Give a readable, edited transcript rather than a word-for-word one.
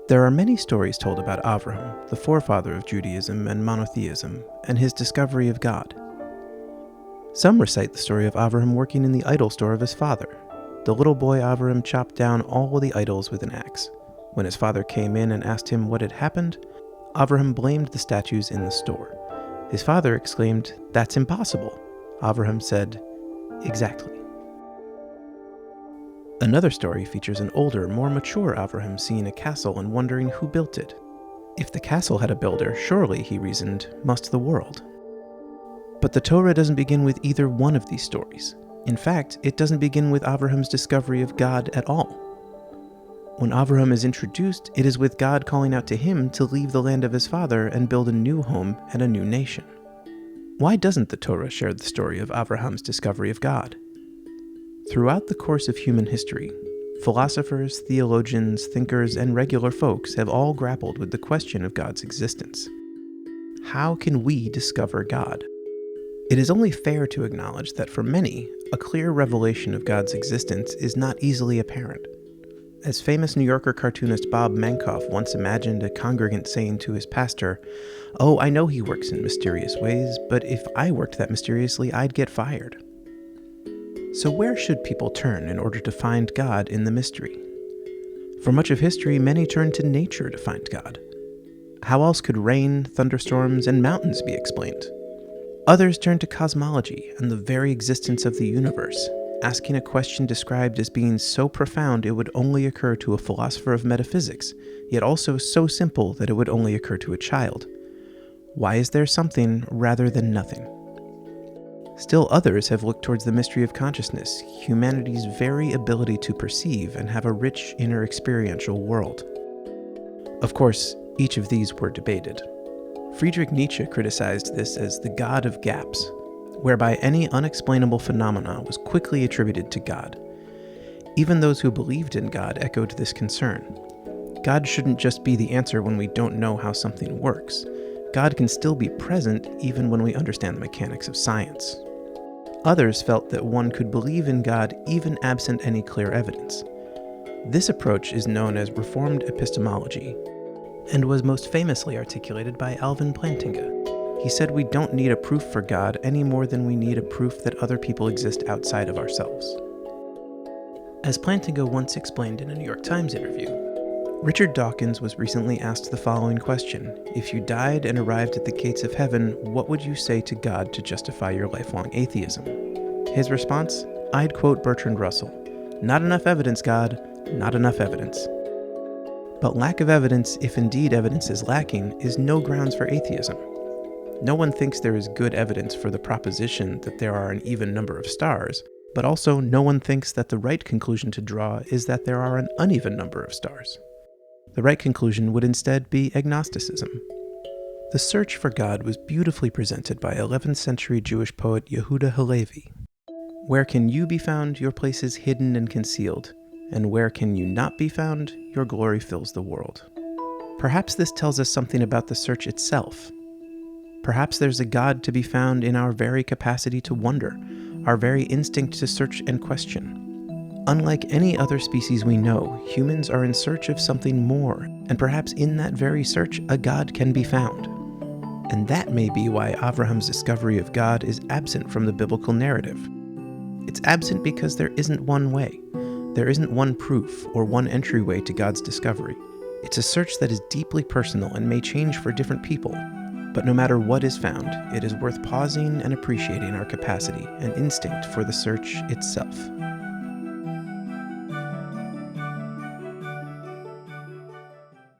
There are many stories told about Avraham, the forefather of Judaism and monotheism, and his discovery of God. Some recite the story of Avraham working in the idol store of his father. The little boy Avraham chopped down all the idols with an axe. When his father came in and asked him what had happened, Avraham blamed the statues in the store. His father exclaimed, "That's impossible." Avraham said, "Exactly." Another story features an older, more mature Avraham seeing a castle and wondering who built it. If the castle had a builder, surely, he reasoned, must the world. But the Torah doesn't begin with either one of these stories. In fact, it doesn't begin with Avraham's discovery of God at all. When Avraham is introduced, it is with God calling out to him to leave the land of his father and build a new home and a new nation. Why doesn't the Torah share the story of Avraham's discovery of God? Throughout the course of human history, philosophers, theologians, thinkers, and regular folks have all grappled with the question of God's existence. How can we discover God? It is only fair to acknowledge that for many, a clear revelation of God's existence is not easily apparent. As famous New Yorker cartoonist Bob Mankoff once imagined a congregant saying to his pastor, "Oh, I know he works in mysterious ways, but if I worked that mysteriously, I'd get fired." So where should people turn in order to find God in the mystery? For much of history, many turned to nature to find God. How else could rain, thunderstorms, and mountains be explained? Others turned to cosmology and the very existence of the universe, asking a question described as being so profound it would only occur to a philosopher of metaphysics, yet also so simple that it would only occur to a child. Why is there something rather than nothing? Still others have looked towards the mystery of consciousness, humanity's very ability to perceive and have a rich inner experiential world. Of course, each of these were debated. Friedrich Nietzsche criticized this as the God of gaps, whereby any unexplainable phenomena was quickly attributed to God. Even those who believed in God echoed this concern. God shouldn't just be the answer when we don't know how something works. God can still be present even when we understand the mechanics of science. Others felt that one could believe in God even absent any clear evidence. This approach is known as Reformed epistemology, and was most famously articulated by Alvin Plantinga. He said we don't need a proof for God any more than we need a proof that other people exist outside of ourselves. As Plantinga once explained in a New York Times interview, Richard Dawkins was recently asked the following question: if you died and arrived at the gates of heaven, what would you say to God to justify your lifelong atheism? His response? I'd quote Bertrand Russell, "Not enough evidence, God, not enough evidence." But lack of evidence, if indeed evidence is lacking, is no grounds for atheism. No one thinks there is good evidence for the proposition that there are an even number of stars, but also no one thinks that the right conclusion to draw is that there are an uneven number of stars. The right conclusion would instead be agnosticism. The search for God was beautifully presented by 11th century Jewish poet Yehuda Halevi. Where can you be found? Your place is hidden and concealed. And where can you not be found? Your glory fills the world. Perhaps this tells us something about the search itself. Perhaps there's a God to be found in our very capacity to wonder, our very instinct to search and question. Unlike any other species we know, humans are in search of something more, and perhaps in that very search, a God can be found. And that may be why Avraham's discovery of God is absent from the biblical narrative. It's absent because there isn't one way. There isn't one proof or one entryway to God's discovery. It's a search that is deeply personal and may change for different people. But no matter what is found, it is worth pausing and appreciating our capacity and instinct for the search itself.